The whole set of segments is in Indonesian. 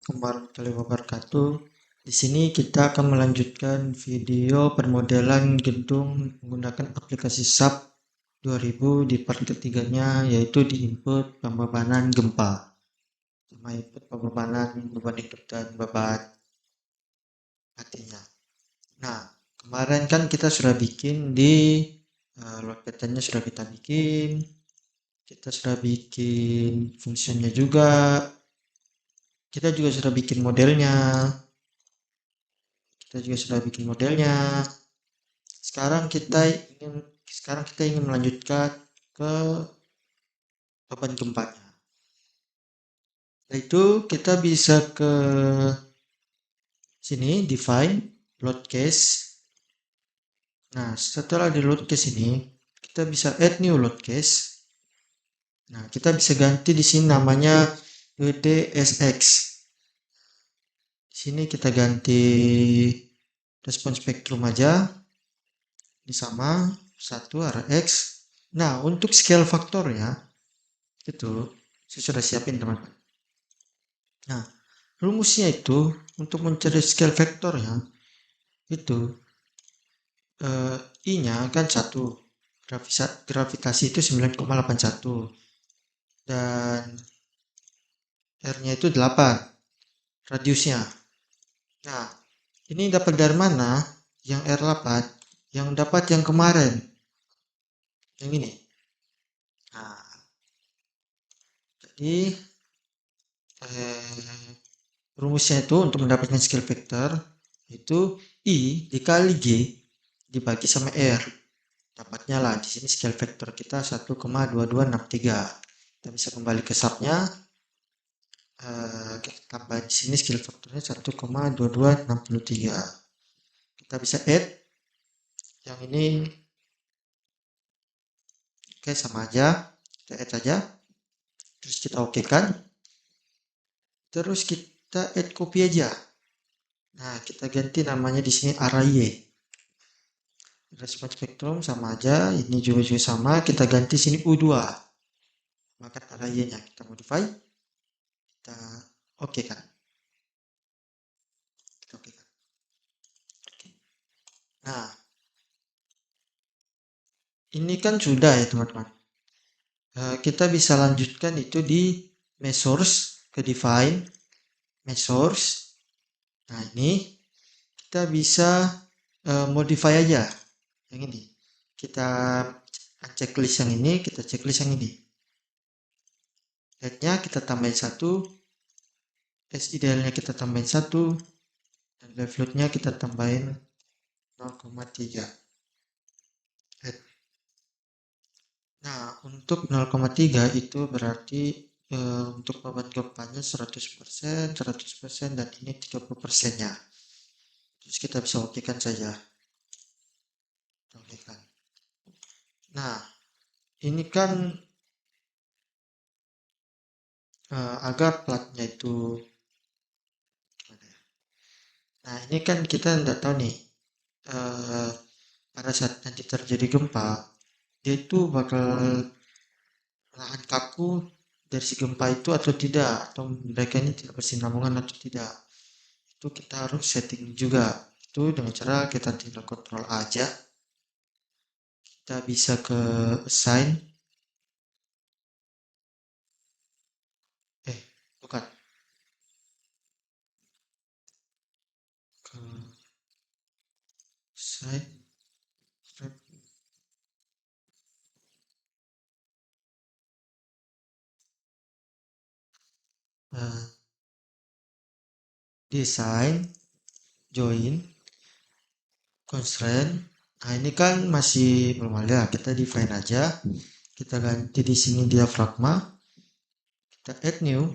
Assalamualaikum warahmatullahi wabarakatuh. Di sini kita akan melanjutkan video permodelan gedung menggunakan aplikasi SAP 2000 di part ketiganya, yaitu di input pembebanan gempa. Sama input pembebanan beban hidup dan beban matinya. Nah, kemarin kan kita sudah bikin di load pattern-nya sudah kita bikin. Kita sudah bikin fungsinya juga. Kita juga sudah bikin modelnya. Sekarang kita ingin melanjutkan ke beban gempanya. Yaitu kita bisa ke sini define load case. Nah, setelah di load case ini, kita bisa add new load case. Nah, kita bisa ganti di sini namanya EDSX. Di sini kita ganti respon spektrum aja. Ini sama 1 Rx. Nah, untuk scale faktornya itu saya sudah siapin teman-teman. Nah, rumusnya itu untuk mencari scale faktornya itu I-nya kan 1, gravitasi itu 9,81 dan R-nya itu 8, radiusnya. Nah, ini dapat dari mana? Yang R8, yang dapat yang kemarin, yang ini. Nah, jadi rumusnya itu untuk mendapatkan scale factor itu I dikali G dibagi sama R. Dapatnya lah di sini scale factor kita 1,2263. Kita bisa kembali ke subnya. Kita tambah di sini scale factornya 1,2263. Kita bisa add yang ini. Oke, sama aja. Kita add aja. Terus kita oke kan. Terus kita add copy aja. Nah, kita ganti namanya di sini array. Respon spektrum sama aja, ini juga sama, kita ganti sini U2. Maka array-nya kita modify, kita oke kan. Nah, ini kan sudah ya teman-teman. Kita bisa lanjutkan itu di measures, ke define, measures. Nah, ini kita bisa modify aja yang ini. Kita checklist yang ini, kita checklist yang ini. Head-nya kita tambahin 1, S idealnya kita tambahin 1, dan left load-nya kita tambahin 0,3. Nah, untuk 0,3 itu berarti untuk beban gempanya 100%, 100%, dan ini 30%-nya. Terus kita bisa okekan saja. Okekan. Nah, ini kan agar platnya itu gimana ya? Nah, ini kan kita tidak tahu nih pada saat nanti terjadi gempa, dia itu bakal lahan kaku dari si gempa itu atau tidak, atau mereka ini tidak bersinambungan atau tidak. Itu kita harus setting juga. Itu dengan cara kita tinggal kontrol aja. Kita bisa ke assign. Bukan. Ke assign. Design, join, constraint. Nah, ini kan masih belum ada. Kita define aja. Kita ganti di sini diafragma. Kita add new.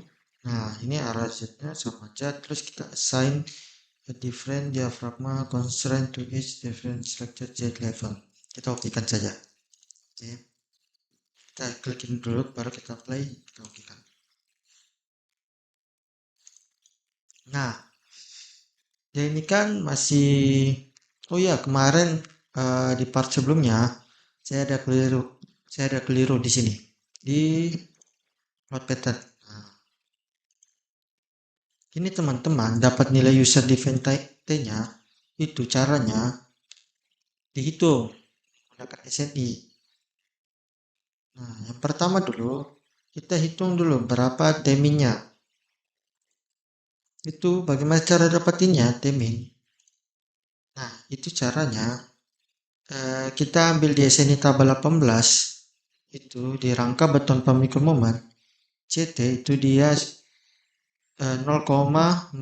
Nah, ini arah Z-nya sama aja. Terus kita assign a different diaphragma constraint to each different structure Z level. Kita okekan saja. Oke. Kita klikin dulu, baru kita play. Kita okekan. Nah, ya ini kan masih, oh ya kemarin di part sebelumnya saya ada keliru di sini di load pattern. Nah, Ini teman-teman dapat nilai user define T-nya, itu caranya dihitung menggunakan SNI. Nah, yang pertama dulu, kita hitung dulu berapa T-min-nya. Itu bagaimana cara dapatinnya T-min? Nah, itu caranya kita ambil di SNI tabel 18, itu di rangka beton pemikul momen, CT itu dia 0,466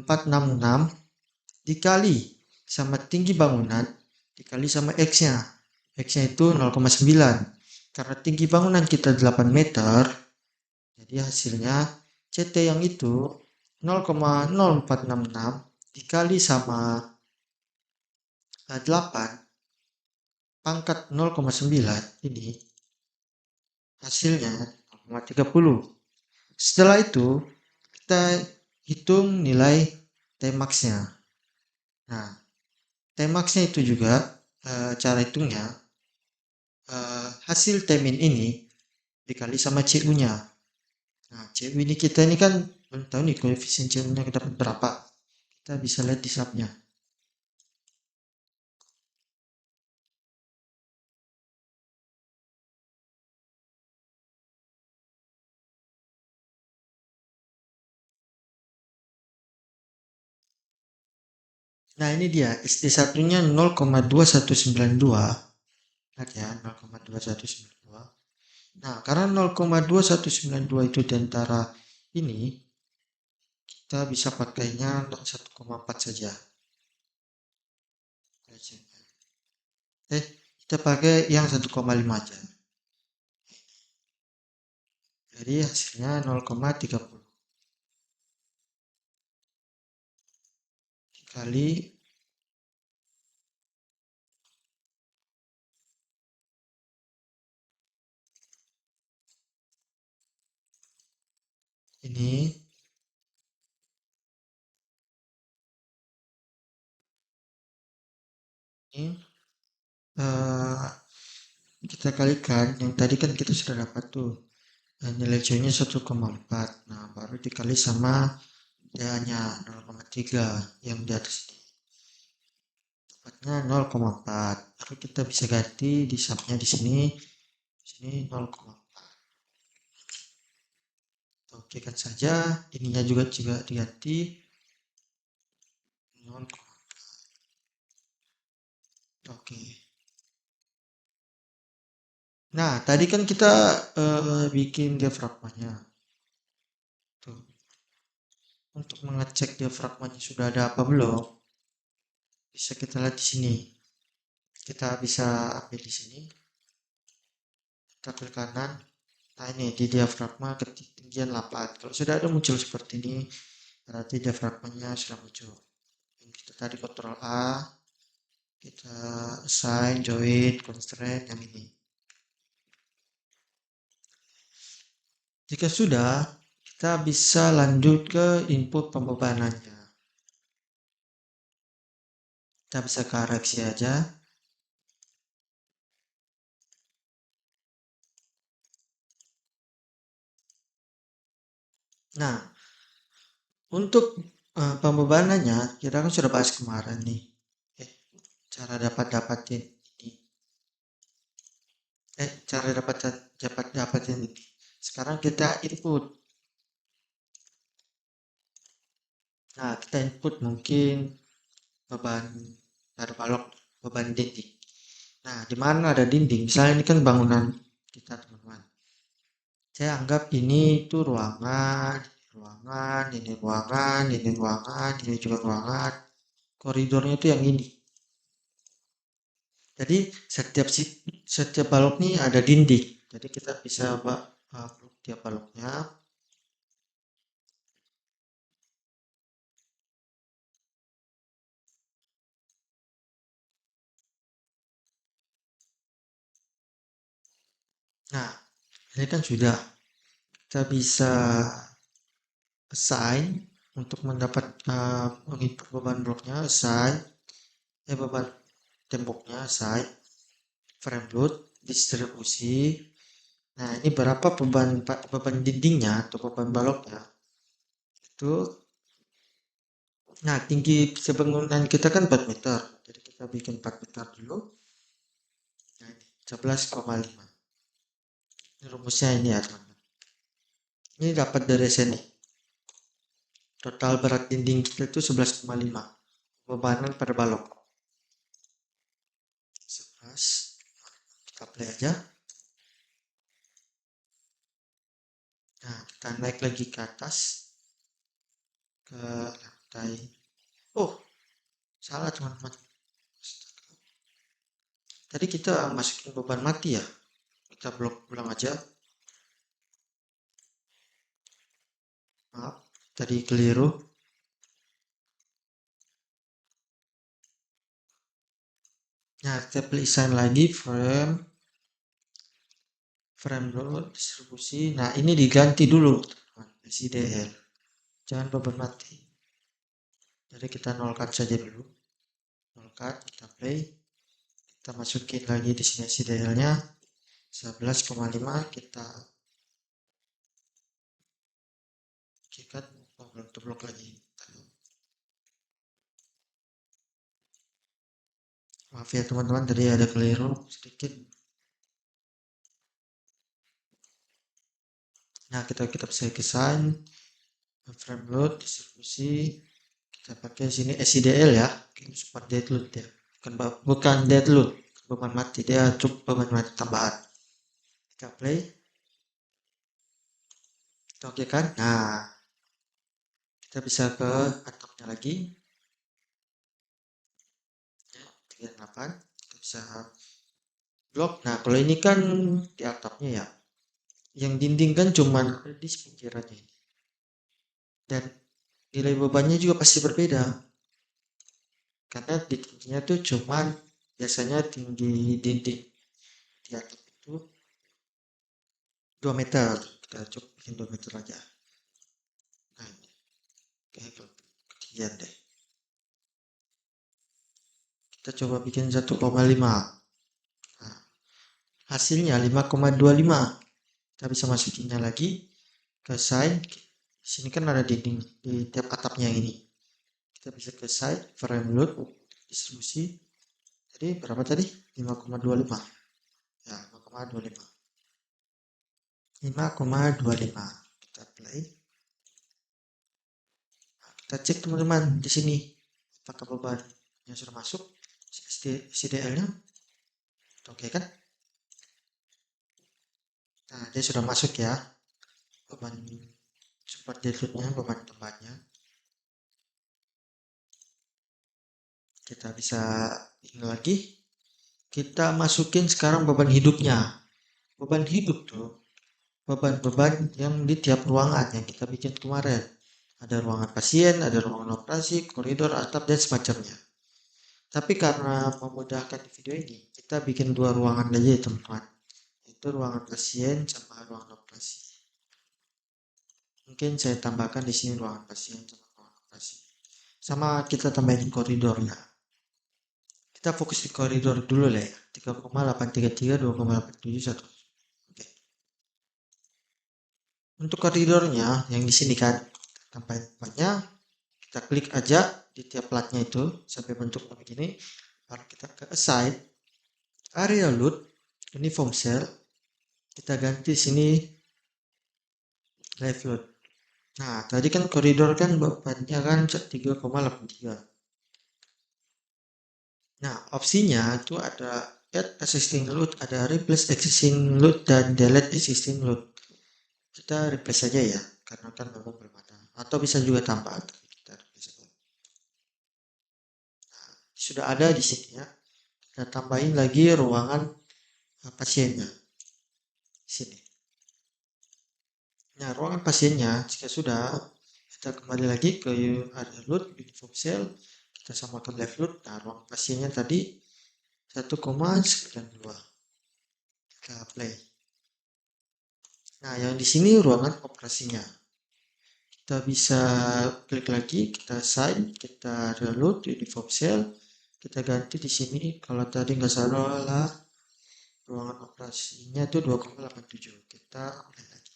dikali sama tinggi bangunan dikali sama X-nya. X-nya itu 0,9. Karena tinggi bangunan kita 8 meter, jadi hasilnya CT yang itu 0,0466 dikali sama 8 pangkat 0,9, ini hasilnya 0,30. Setelah itu kita hitung nilai Tmax-nya. Nah, Tmax-nya itu juga cara hitungnya hasil Tmin ini dikali sama CU-nya. Nah, CU ini kita ini kan belum tahu nih koefisien CU-nya dapat berapa. Kita bisa lihat di sub-nya. Nah, ini dia ST1-nya 0,2192. Lihat ya, 0,2192. Nah, karena 0,2192 itu di antara ini, kita bisa pakainya 1,4 saja. Kita pakai yang 1,5 aja. Jadi hasilnya 0,30 kali ini uh, kita kalikan yang tadi kan kita sudah dapat tuh nilai C-nya 1,4. Nah, baru dikali sama DA-nya 0,3 yang di atas ini. Tepatnya 0,4. Lalu kita bisa ganti di sub-nya di sini. Di sini 0,4. Oke kan saja, ininya juga diganti 0,4. Oke. Nah, tadi kan kita bikin diafragmanya. Tuh. Untuk mengecek diafragmanya sudah ada apa belum, bisa kita lihat di sini. Kita bisa ambil di sini. Kita klik kanan. Nah, ini di diafragma ketinggian 8. Kalau sudah ada muncul seperti ini, berarti diafragmanya sudah muncul. Kita tadi Ctrl A, kita assign, join, constraint yang ini. Jika sudah, kita bisa lanjut ke input pembebanannya. Kita bisa koreksi aja. Nah, untuk pembebanannya kita kan sudah bahas kemarin nih. Cara dapatin ini. Cara dapatin ini. Sekarang kita input. Nah, kita input mungkin beban taruh balok, beban dinding. Nah, di mana ada dinding? Misalnya ini kan bangunan kita, teman-teman. Saya anggap ini itu ruangan, ini ruangan, ini juga ruangan. Koridornya itu yang ini. Jadi setiap balok ini ada dinding. Jadi kita bisa tiap baloknya. Nah, ini kan sudah kita bisa assign untuk mendapat menginput beban bloknya, assign beban temboknya, assign frame load, distribusi. Nah, ini berapa beban dindingnya atau beban baloknya, itu Nah, tinggi bangunan kita kan 4 meter. Jadi kita bikin 4 meter dulu. Nah, ini 11,5. Ini rumusnya ini ya, teman-teman. Ini dapat dari sini. Total berat dinding kita itu 11,5. Bebanan pada balok. 11. Kita play aja. Nah, kita naik lagi ke atas. Ke lantai. Oh, salah teman-teman. Tadi kita masukin beban mati ya. Kita blok ulang aja. Maaf, tadi keliru. Nah, kita pilih sign lagi frame dulu distribusi. Nah, ini diganti dulu teman-teman, SIDL. Jangan beban mati. Jadi kita nolkan saja dulu. Nolkan, kita play. Kita masukin lagi di sini SIDL-nya 11,5. Kita ikat blok lagi. Maaf ya teman-teman, tadi ada keliru sedikit. Nah, kita bisa desain frame load distribusi. Kita pakai sini SIDL ya, support dead load ya. Bukan dead load, beban mati, dia cukup beban mati tambahan. Kita play. Kita oke kan? Nah, kita bisa ke atapnya lagi. 38. Kita bisa blok. Nah, kalau ini kan di atapnya ya. Yang dinding kan cuman ada di pinggirannya ini. Dan nilai bebannya juga pasti berbeda. Karena tingginya tuh cuman biasanya tinggi dinding di atap itu 2 meter. Kita coba bikin 2 meter aja. Nah, ini kayak ketinggian deh. Kita coba bikin 1,5. Nah, hasilnya 5,25. Kita bisa masukinnya lagi ke side. Sini kan ada dinding di tiap atapnya ini. Kita bisa ke side, frame load, distribusi. Jadi berapa tadi? 5,25. Ya, 5,25. 5,25. Kita play. Nah, kita cek teman-teman di sini apakah beban yang sudah masuk CDL-nya. Oke kan? Nah, dia sudah masuk ya. Beban support deadload-nya, beban tempatnya. Kita bisa ini lagi. Kita masukin sekarang beban hidupnya. Beban hidup tuh beban-beban yang di tiap ruangan yang kita bikin kemarin. Ada ruangan pasien, ada ruangan operasi, koridor, atap, dan semacamnya. Tapi karena memudahkan di video ini, kita bikin 2 ruangan aja ya teman-teman. Itu ruangan pasien sama ruangan operasi. Mungkin saya tambahkan di sini ruangan pasien sama ruangan operasi. Sama kita tambahin koridornya. Kita fokus di koridor dulu lah ya. 3,833, 2,871. Oke. Untuk koridornya yang di sini kan tambahin tempatnya, kita klik aja di tiap platnya itu sampai bentuknya begini. Lalu kita ke assign area load uniform cell. Kita ganti sini live load. Nah, tadi kan koridor kan bebannya kan 3,83. Nah, opsinya itu ada add existing load, ada replace existing load, dan delete existing load. Kita replace saja ya, karena kan memang belum ada. Atau bisa juga tambah. Kita replace saja. Nah, sudah ada di sini ya. Kita tambahin lagi ruangan pasiennya. Sini. Nah, ruangan pasiennya jika sudah, kita kembali lagi ke area load, uniform cell. Kita samakan left load. Nah, ruangan pasiennya tadi 1,92. Kita play. Nah, yang di sini ruangan operasinya. Kita bisa klik lagi, kita sign, kita reload uniform cell, kita ganti di sini. Kalau tadi nggak salah, ruangan operasinya itu 2,87. Kita apply lagi.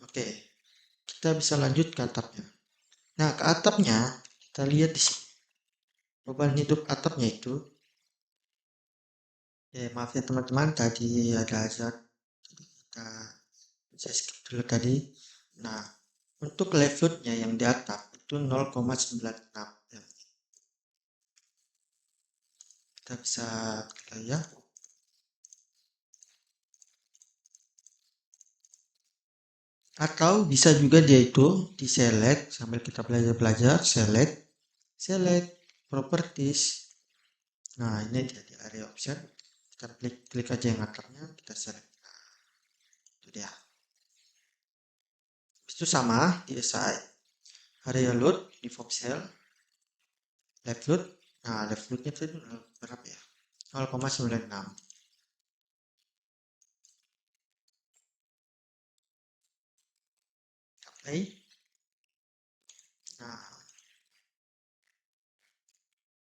Oke, kita bisa lanjut ke atapnya. Nah, ke atapnya kita lihat di sini. Beban hidup atapnya itu, maaf ya teman-teman, tadi ada azan, kita saya skip dulu tadi. Nah, untuk left load-nya yang di atap itu 0,96 ya. Kita bisa klik ya. Atau bisa juga dia itu di select sambil kita belajar select properties. Nah, ini dia di area option. Kita klik aja yang atapnya, kita select. Nah, itu dia. Itu sama di SI area load uniform cell left load. Nah, left loadnya itu berapa ya? 0,96. Play. Nah,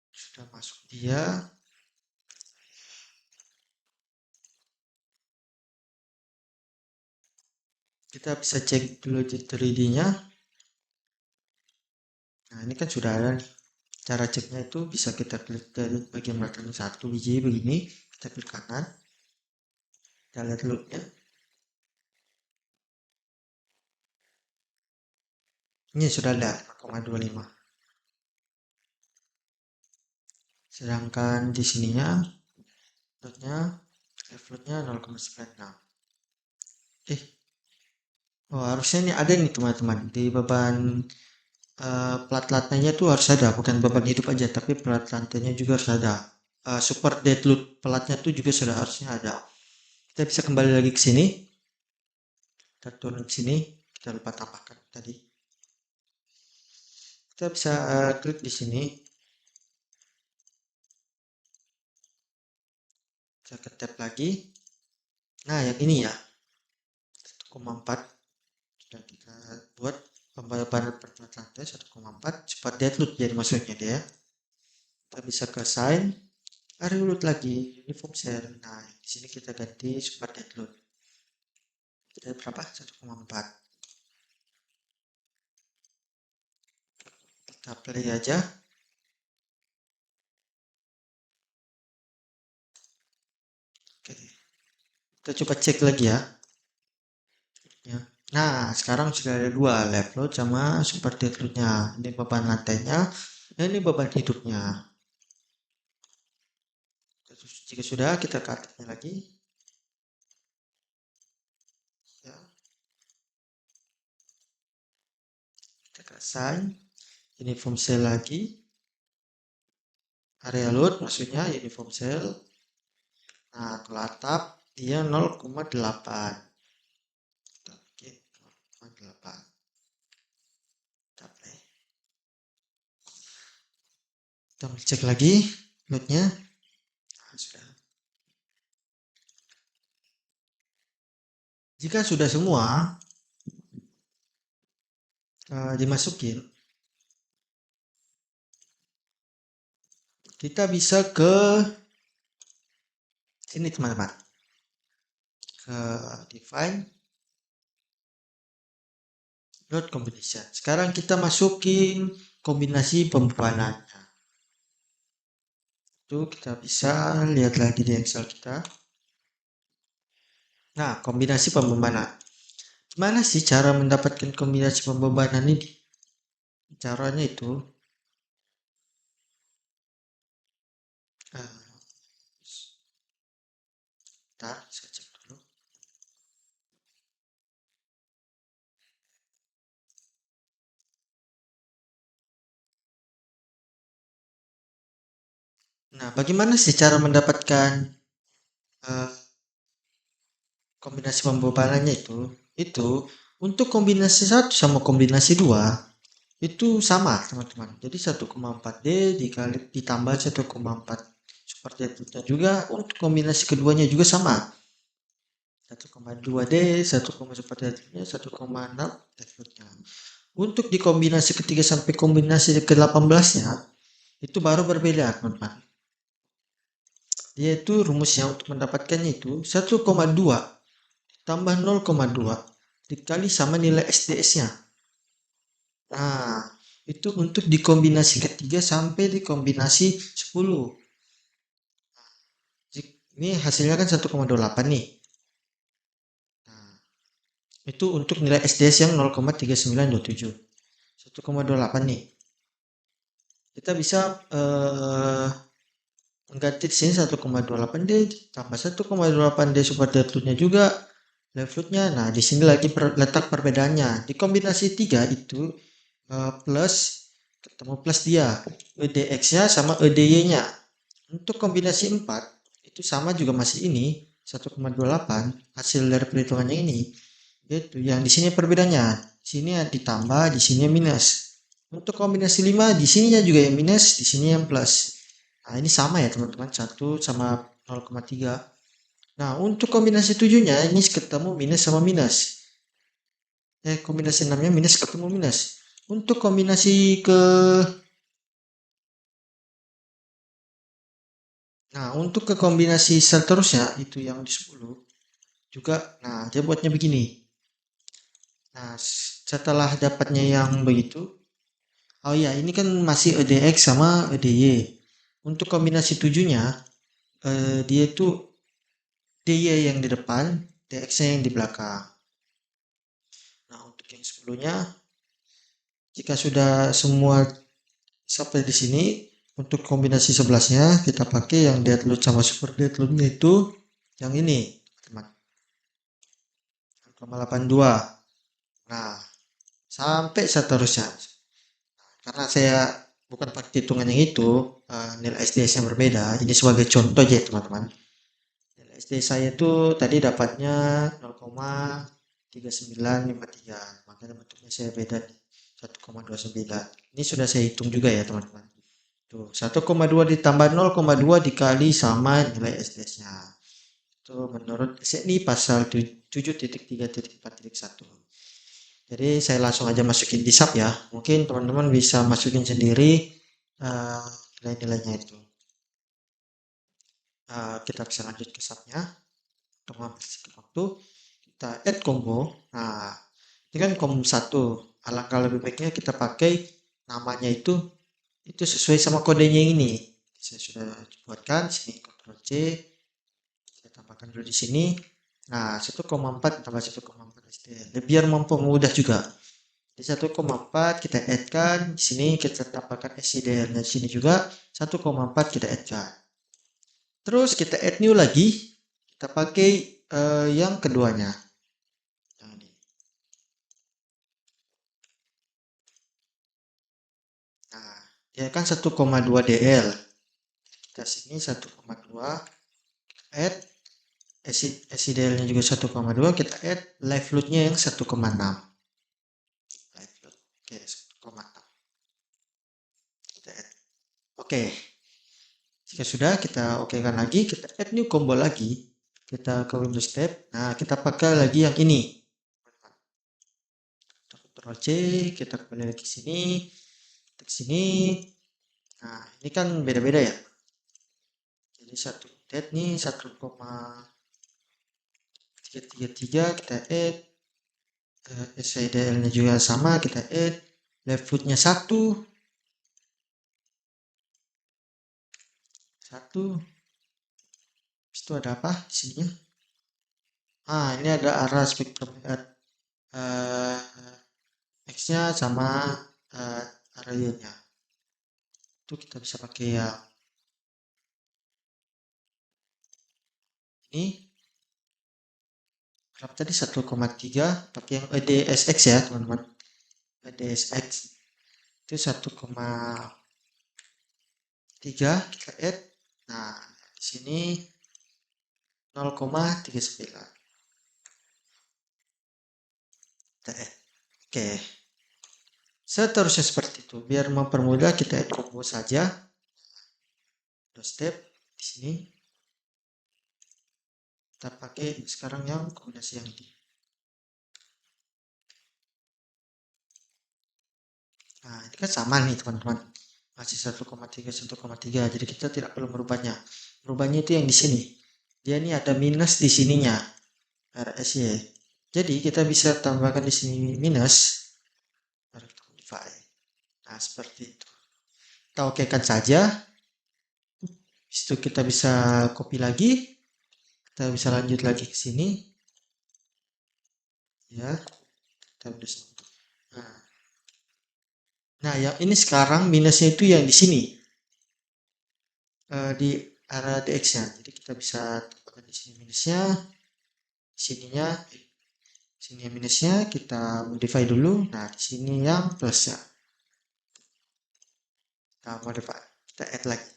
sudah masuk dia. Kita bisa cek dulu di 3D-nya. Nah, ini kan sudah ada nih. Cara ceknya itu bisa kita klik dari bagian belakang satu biji begini, kita klik kanan. Kita lihat loadnya. Ini sudah ada 5,25. Sedangkan di sininya loadnya left loadnya 0,96. Oh, harusnya ini ada nih teman-teman di beban plat lantainya tuh harus ada, bukan beban hidup aja, tapi plat lantainya juga harus ada. Support dead load pelatnya tuh juga sudah harusnya ada. Kita bisa kembali lagi ke sini. Kita turun ke sini, kita lupa tambahkan tadi. Kita bisa klik di sini. Kita ke tab lagi. Nah, yang ini ya. 1,4 sudah kita buat pembayaran per plat lantai 1,4 support dead load jadi maksudnya dia. Kita bisa ke sign. Reload lagi uniform cell. Nah, di sini kita ganti support dead load. Jadi berapa? 1,4. Kita play aja. Oke. Kita coba cek lagi ya. Nah, sekarang sudah ada dua, left load sama support dead load-nya. Ini beban lantainya, ini beban hidupnya. Jika sudah, kita ke atasnya lagi. Ya. Kita ke sign, uniform cell lagi. Area load maksudnya uniform cell. Nah, kalau atap dia 0,8. Oke, 0,8. Kita play. Kita cek lagi loadnya. Nah, sudah. Jika sudah semua dimasukin, kita bisa ke sini teman-teman, ke define load combination. Sekarang kita masukin kombinasi pembebanannya. Itu kita bisa lihat lagi di Excel kita. Nah, kombinasi pembebanan. Gimana sih cara mendapatkan kombinasi pembebanan ini? Caranya itu bentar, saya cek dulu. Nah, bagaimana sih cara mendapatkan kombinasi pembebanannya itu? Itu untuk kombinasi 1 sama kombinasi 2 itu sama teman-teman. Jadi 1,4D dikali ditambah 1,4 seperti itu. Dan juga untuk kombinasi keduanya juga sama. 1,2D, 1, seperti itu, 1,6 nya. Untuk di kombinasi ketiga sampai kombinasi ke-18-nya itu baru berbeda teman-teman. Yaitu rumusnya untuk mendapatkannya itu 1,2 tambah 0,2 dikali sama nilai SDS-nya. Nah, itu untuk di kombinasi ketiga sampai di kombinasi 10. Ini hasilnya kan 1,28 nih. Nah, itu untuk nilai SDS yang 0,3927. 1,28 nih. Kita bisa mengganti di sini 1,28D tambah 1,28D super deadload-nya juga, left load-nya. Nah, di sini lagi letak perbedaannya. Di kombinasi 3 itu plus ketemu plus dia EDX-nya sama EDY-nya. Untuk kombinasi 4 itu sama juga masih ini 1,28 hasil dari perhitungannya ini. Itu yang di sini perbedaannya. Di sini ditambah, di sini minus. Untuk kombinasi 5 di sininya juga yang minus, di sini yang plus. Nah, ini sama ya teman-teman, 1 sama 0,3. Nah, untuk kombinasi 7-nya ini ketemu minus sama minus. Kombinasi 6-nya minus ketemu minus. Untuk kombinasi ke Nah, untuk ke kombinasi seterusnya itu yang di 10 juga. Nah, dia buatnya begini. Nah, setelah dapatnya yang begitu, oh ya, ini kan masih EDX sama EDY. Untuk kombinasi 7-nya, dia itu DY yang di depan, DX-nya yang di belakang. Nah, untuk yang 10-nya, jika sudah semua sampai di sini, untuk kombinasi 11-nya kita pakai yang deadload sama super deadload-nya itu yang ini, teman. 0,82. Nah, sampai seterusnya. Karena saya bukan pakai hitungan yang itu, nilai SDS yang berbeda. Ini sebagai contoh aja ya teman-teman. Nilai SDS saya itu tadi dapatnya 0,3953. Makanya bentuknya saya beda nih. 1,29. Ini sudah saya hitung juga ya teman-teman. Tuh, 1,2 ditambah 0,2 dikali sama nilai SDS-nya. Itu menurut SNI pasal 7.3.4.1. Jadi saya langsung aja masukin di sub ya. Mungkin teman-teman bisa masukin sendiri nilai-nilainya itu. Kita bisa lanjut ke subnya. Untuk mempersingkat waktu, kita add combo. Nah, ini kan combo 1. Alangkah lebih baiknya kita pakai namanya itu sesuai sama kodenya ini. Saya sudah buatkan sini, Ctrl C. Saya tambahkan dulu di sini. Nah, 1,4 tambah 1,4 STL. Biar mempermudah juga. Di 1,4 kita add-kan, di sini kita tambahkan SCDR-nya di sini juga 1,4 kita add-kan. Terus kita add new lagi, kita pakai yang keduanya. Yang ini. Nah, dia kan 1,2 DL. Kita sini 1,2 add SCDR-nya juga 1,2, kita add live load-nya yang 1,6. Live load. Oke, 1,6. Kita add. Oke. Jika sudah, kita okekan lagi, kita add new combo lagi. Kita ke Windows tab. Nah, kita pakai lagi yang ini. Ctrl C, kita kembali lagi sini. Ke sini. Nah, ini kan beda-beda ya. Jadi satu dead nih 1,333 kita add. SIDL-nya juga sama, kita add. Left foot-nya 1. Habis itu ada apa di sini? Ini ada arah spektrum X-nya sama arah Y-nya. Itu kita bisa pakai ya ini. Berapa tadi 1,3 pakai yang EDSX ya teman-teman. EDSX itu 1,3 kita add. Nah, di sini 0,39. Kita add. Oke. Seterusnya seperti itu. Biar mempermudah kita add combo saja. Dua step di sini. Kita pakai sekarang yang kombinasi yang ini. Nah, ini kan sama nih teman-teman. Masih 1,3, jadi kita tidak perlu merubahnya. Merubahnya itu yang di sini. Dia ini ada minus di sininya. RSY. Jadi kita bisa tambahkan di sini minus. modify. Nah, seperti itu. Kita okekan saja. Habis itu kita bisa copy lagi. Kita bisa lanjut lagi ke sini. Ya, kita bisa. Nah, yang ini sekarang minusnya itu yang di sini. Di arah DX-nya. Jadi kita bisa tambahkan di sini minusnya. Sininya sini minusnya kita modify dulu. Nah, di sini yang plusnya. Kita modify. Kita add lagi.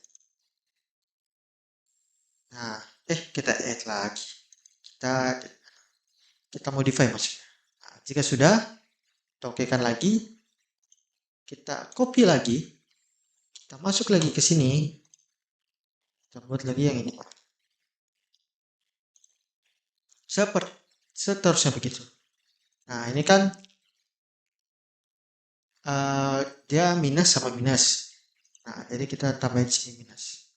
Nah, kita add lagi. Kita modify maksudnya. Nah, jika sudah, kita okekan lagi. Kita copy lagi. Kita masuk lagi ke sini. Kita buat lagi yang ini. Seterusnya begitu. Nah, ini kan dia minus sama minus. Nah, jadi kita tambahin sini minus.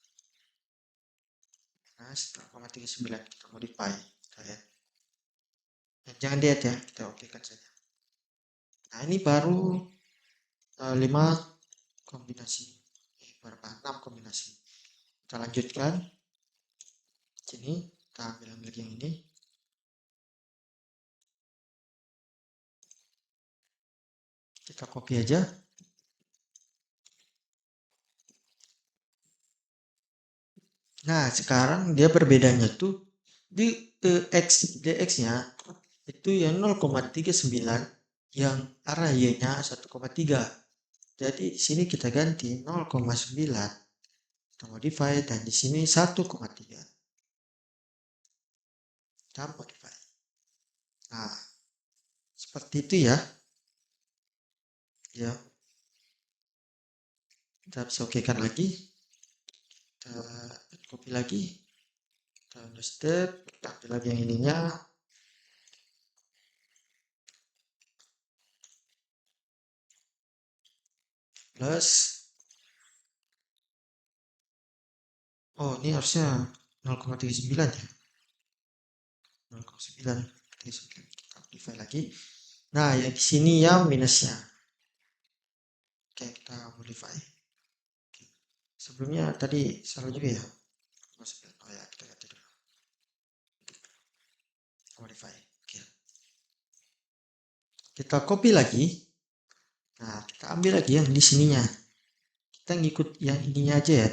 Minus 0,39 kita modify. Jangan diet ya, kita okekan saja. Nah, ini baru 5 kombinasi. Berapa? 6 kombinasi. Kita lanjutkan. Sini, kita ambil lagi yang ini. Kita copy aja. Nah, sekarang dia berbedanya tuh di dx-nya itu yang 0,39 yang arah y-nya 1,3. Jadi di sini kita ganti 0,9 kita modify dan di sini 1,3 kita modify. Nah, seperti itu ya. Ya. Kita bisa okekan lagi. Kita copy lagi. Kita udah step, kita ambil lagi yang ininya. Plus. Oh, ini harusnya 0,39 ya. 0,9 kita modify lagi. Nah, yang di sini yang minusnya. Oke, kita modify. Oke. Sebelumnya tadi salah juga ya. Oh ya, kita ganti dulu. Modify. Oke. Kita copy lagi. Nah, kita ambil lagi yang di sininya. Kita ngikut yang ininya aja ya.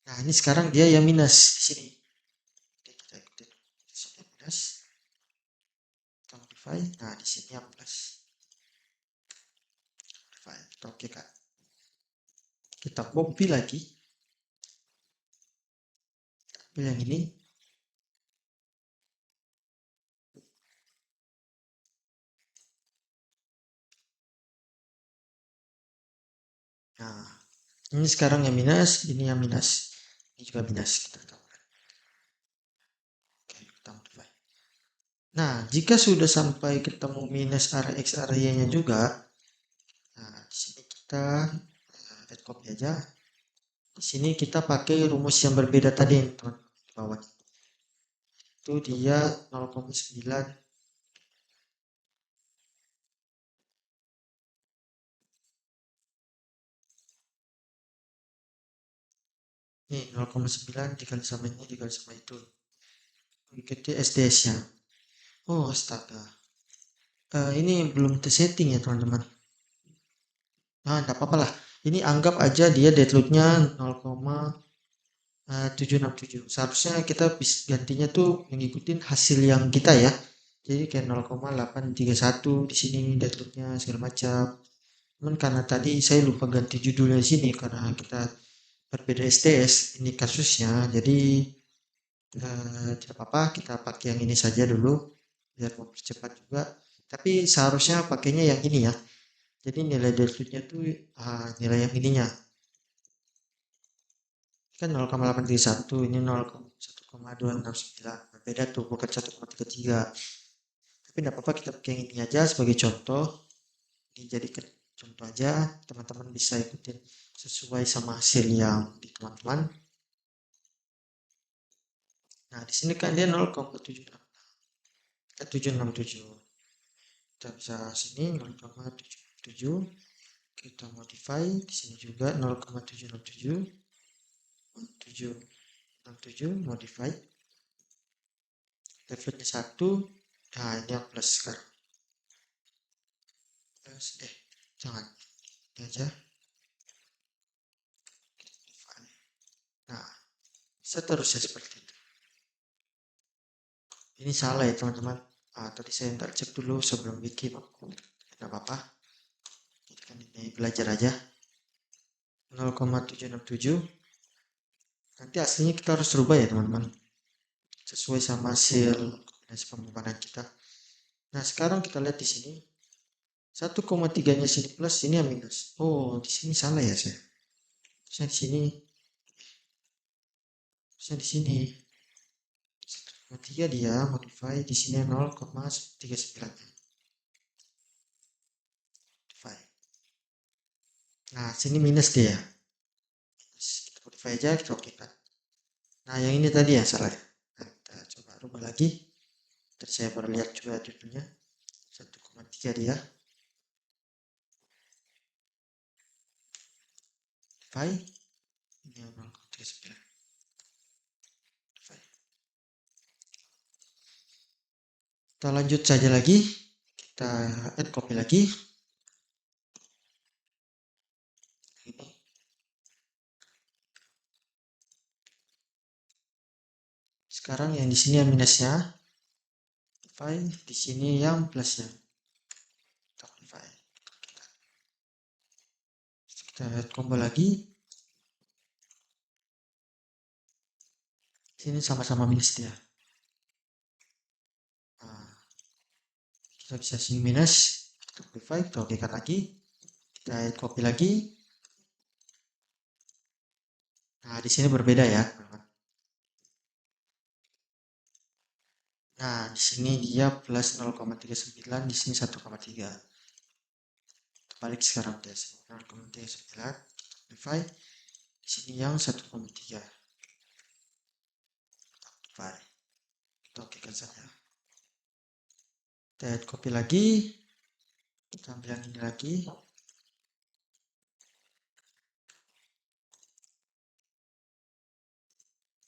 Nah, ini sekarang dia yang minus di sini. Oke, kita ikutin. Di sini minus. Kita modify. Nah, di sini yang plus. Modify. Kita oke kan. Kita copy lagi. Kita ambil yang ini. Nah, ini sekarang yang minus, ini yang minus. Ini juga minus. Kita tambahkan. Oke, kita modify. Nah, jika sudah sampai ketemu minus area X area-nya juga, nah, di sini kita add copy aja. Di sini kita pakai rumus yang berbeda tadi, teman di bawah. Itu dia 0,9. Nih, 0,9 dikali sama ini dikali sama itu. Ikuti SDS-nya. Oh, astaga. Ini belum tersetting ya, teman-teman. Nah, enggak apa-apa lah. Ini anggap aja dia deadload-nya 0,767. Seharusnya kita gantinya tuh mengikuti hasil yang kita ya. Jadi kayak 0,831 di sini deadload-nya segala macam. Cuman karena tadi saya lupa ganti judulnya di sini karena kita berbeda STS ini kasusnya. Jadi tidak apa-apa, kita pakai yang ini saja dulu biar mempercepat juga. Tapi seharusnya pakainya yang ini ya. Jadi nilai deadload-nya tuh nilai yang ininya. Kan 0,831 ini 1,269 berbeda tuh bukan 1,33 tapi tidak apa-apa kita pakai yang ini aja sebagai contoh ini jadi contoh aja teman-teman bisa ikutin sesuai sama hasil yang di teman-teman. Nah di sini kan dia 0,7 767. Kita bisa sini 0,767, kita modify di sini juga 0,767, 767 modify, levelnya 1. Nah, ini yang plus sekarang. Plus, jangan, ini aja. Nah, seterusnya seperti itu. Ini salah ya teman-teman. Tadi saya ntar cek dulu sebelum bikin. Tidak apa-apa. Kan ini belajar aja. 0,767. Nanti aslinya kita harus rubah ya teman-teman. Sesuai sama hasil kombinasi pembebanan kita. Nah, sekarang kita lihat di sini. 1,3-nya sini plus, sini yang minus. Oh, di sini salah ya saya. Saya di sini. Saya di sini. 1,3 dia modify di sini 0,39. Modify. Nah, sini minus dia. Kita modify aja, kita oke kan. Nah, yang ini tadi ya salah ya. Nah, kita coba rubah lagi. Terus saya baru lihat juga judulnya 1,3 dia. Modify. Ini 0,39. Modify. Kita lanjut saja lagi. Kita add copy lagi. Ini. Sekarang yang di sini yang minusnya. Modify. Di sini yang plusnya. Kita modify. Kita add combo lagi. Sini sama-sama minus dia. Nah, kita bisa sini minus. Kita modify. Kita oke kan lagi. Kita add copy lagi. Nah, di sini berbeda ya. Nah, di sini dia plus 0,39, di sini 1,3. Balik sekarang tes 0,39, modify. Di sini yang 1,3. Modify. Kita oke kan saja. Kita add copy lagi. Kita ambil yang ini lagi.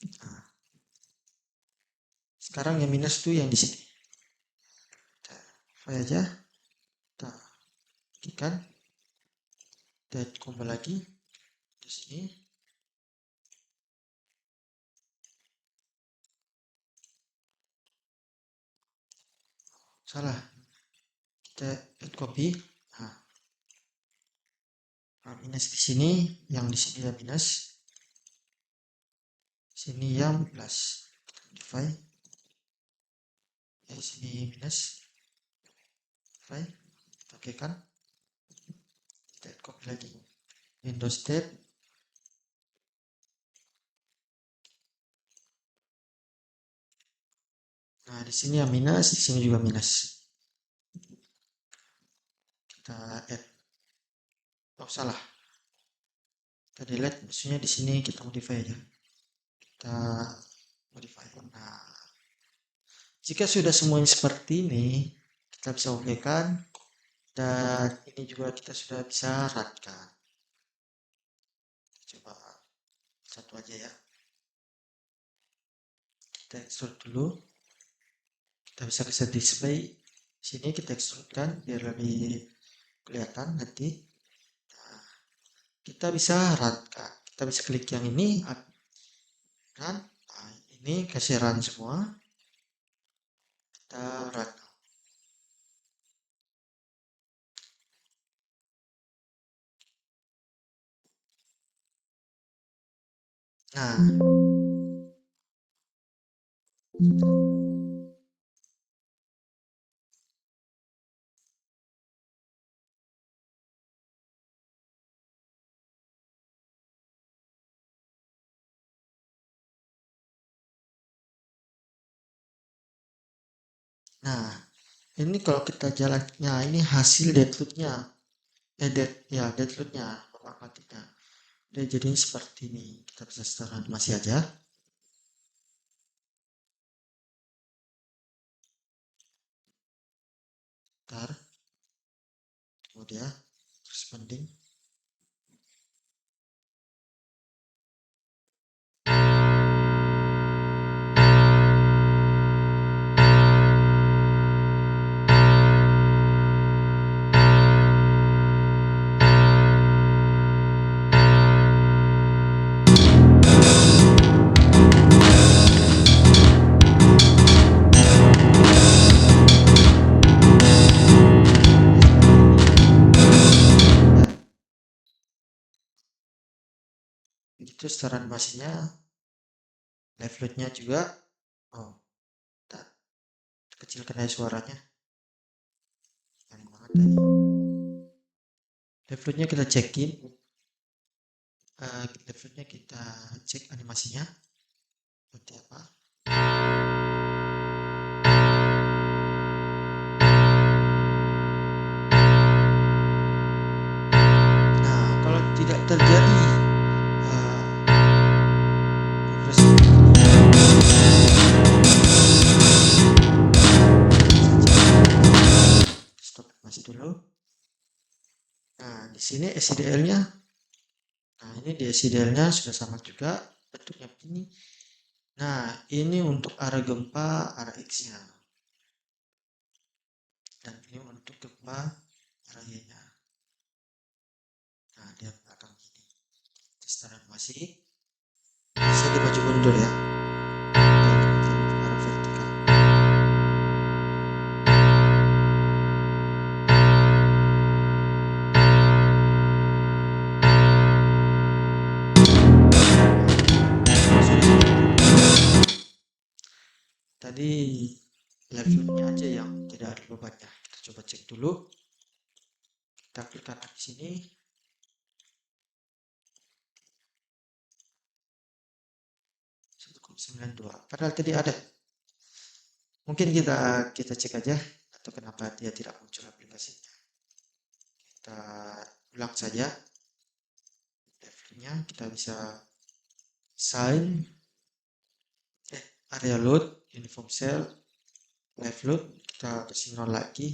Nah, sekarang yang minus tuh yang di sini. Kita modify aja. Kita klikkan. Kita add combo lagi di sini. Salah. Kita add copy. Nah, minus di sini, yang di sini ya minus. Sini yang plus. Modify. Sini minus. Modify. Oke kan? Kita copy lagi. Windows tab. Nah, di sini yang minus, di sini juga minus. Kita add. Oh, salah. Kita delete, maksudnya di sini kita modify aja. Kita modify. Nah, jika sudah semuanya seperti ini, kita bisa oke kan? Dan ini juga kita sudah bisa run-kan. Coba satu aja ya. Kita extrude dulu. Kita bisa ke set display. Sini kita extrudekan biar lebih kelihatan nanti. Nah, kita bisa run-kan. Kita bisa klik yang ini, run. Nah, ini kasih run semua. Kita run. Nah, nah, ini kalau kita jalan, nah ini hasil deadload-nya. Deadload-nya, bapak matiknya. Dia jadi seperti ini. Kita bisa start animasi aja. Bentar. Tunggu dia. Responding. Begitu secara animasinya, live load-nya juga. Oh, bentar. Kecilkan aja suaranya. Paling banget tadi. Live load-nya kita cekin. Live load-nya kita cek animasinya. Seperti apa? Nah, kalau tidak terjadi progres stop animasi dulu. Nah, di sini SIDL-nya. Nah, ini di SIDL-nya sudah sama juga bentuknya begini. Nah, ini untuk arah gempa, arah X-nya. Dan ini untuk gempa, arah Y-nya. Nah, dia belakang gini. Secara animasi bisa dimaju mundur ya. Arah vertikal. Tadi levelnya aja yang tidak ada bebannya. Kita coba cek dulu. Kita klik kanan di sini. Padahal tadi ada. Mungkin kita cek aja atau kenapa dia tidak muncul aplikasinya. Kita ulang saja. Levelnya kita bisa sign area load, uniform cell, live load, kita kasih 0 lagi.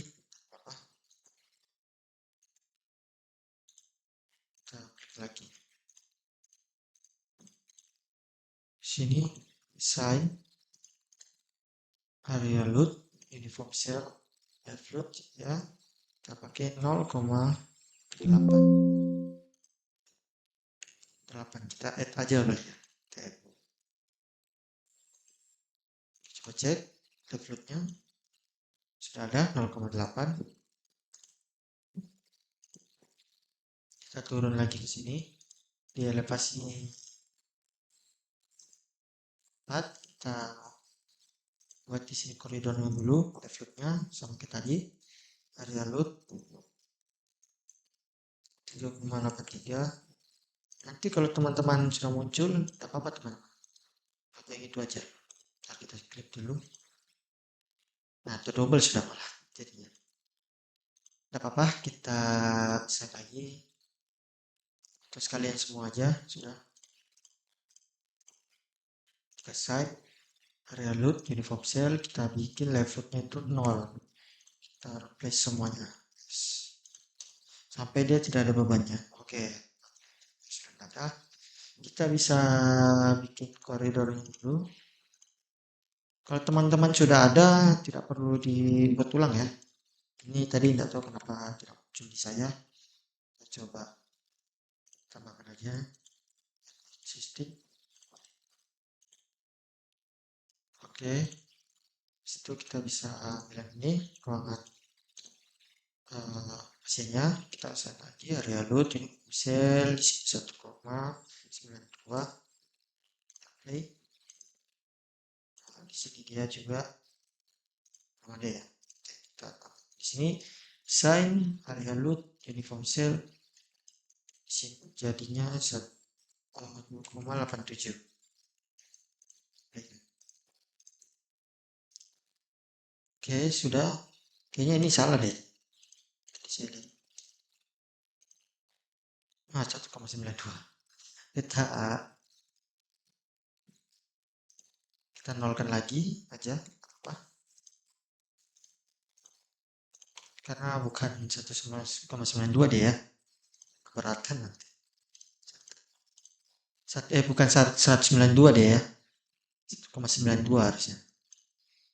Kita klik lagi. Sini sign area load, uniform cell, live load ya. Kita pakai 0,8. Kita add aja lah ya. Coba cek live load-nya. Sudah ada 0,8. Kita turun lagi ke sini di elevasi 4. Kita buat di sini koridornya dulu, live load-nya sama kayak tadi. Area load 3,83. Nanti kalau teman-teman sudah muncul, tidak apa-apa teman-teman. Pakai gitu aja. Nah, kita klik dulu. Nah, itu double sudah malah jadinya. Tidak apa-apa, kita set lagi. Terus kalian semua aja sudah. Kita side area load uniform cell, kita bikin live load-nya itu 0. Kita replace semuanya sampai dia tidak ada bebannya. Oke, sudah ada. Kita bisa bikin koridor ini dulu. Kalau teman-teman sudah ada, tidak perlu dibuat ulang ya. Ini tadi tidak tahu kenapa tidak muncul di saya. Kita coba tambahkan aja sistem. Oke, situ kita bisa bilang ini ruangan AC-nya. Kita set lagi area load uniform cell 1,92. Play. Nah, di sini dia juga ada ya. Kita di sini sign area load uniform cell. Di sini jadinya 2,87. Oke, sudah. Kayaknya ini salah deh. Di sini. 1,92. Kita nolkan lagi aja. Apa? karena bukan 1,92 deh ya, keberatan nanti. Bukan 192 deh ya, 1,92 harusnya.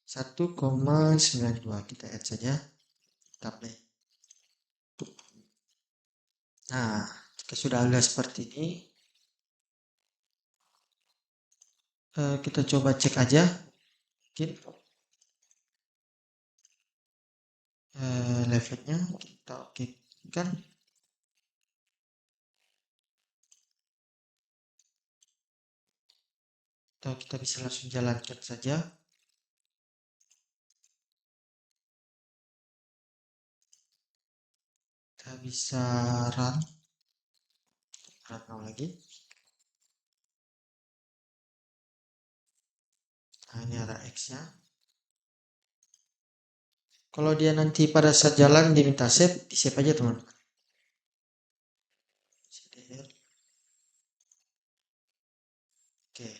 1,92 kita add saja, kita play. Nah, jika sudah agak seperti ini, kita coba cek aja, mungkin levelnya kita oke kan. Atau kita bisa langsung jalankan saja. Kita bisa run lagi. Nah, ini ada X-nya. Kalau dia nanti pada saat jalan diminta save, di save aja teman-teman. Oke,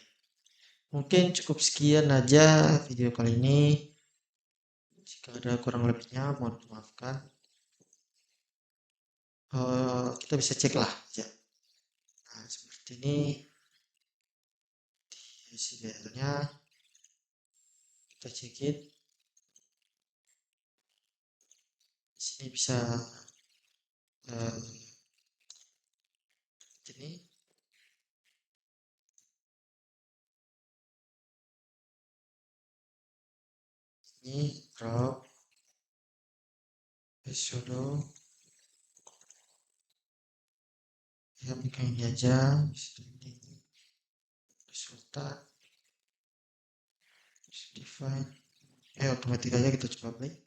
mungkin cukup sekian aja video kali ini. Jika ada kurang lebihnya, mohon dimaafkan. Kita bisa cek lah ya. Nah, seperti ini DCBL-nya, kita cekin. Di sini bisa ini drop sudo ya, bikin ini aja resultat define otomatis aja, kita coba play.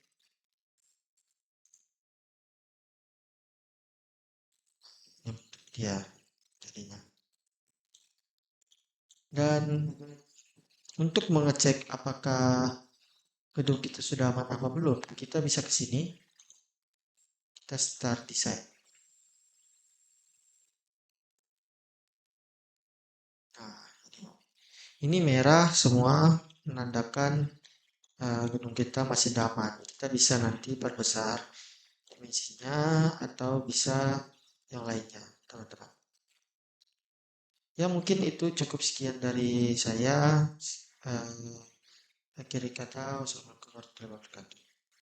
Ya jadinya. Dan untuk mengecek apakah gedung kita sudah aman apa belum, kita bisa ke sini, kita start design. Nah, ini merah semua menandakan gedung kita masih aman. Kita bisa nanti perbesar dimensinya atau bisa yang lainnya, teman-teman. Ya mungkin itu cukup sekian dari saya. Akhiri kata, wassalamualaikum warahmatullahi wabarakatuh.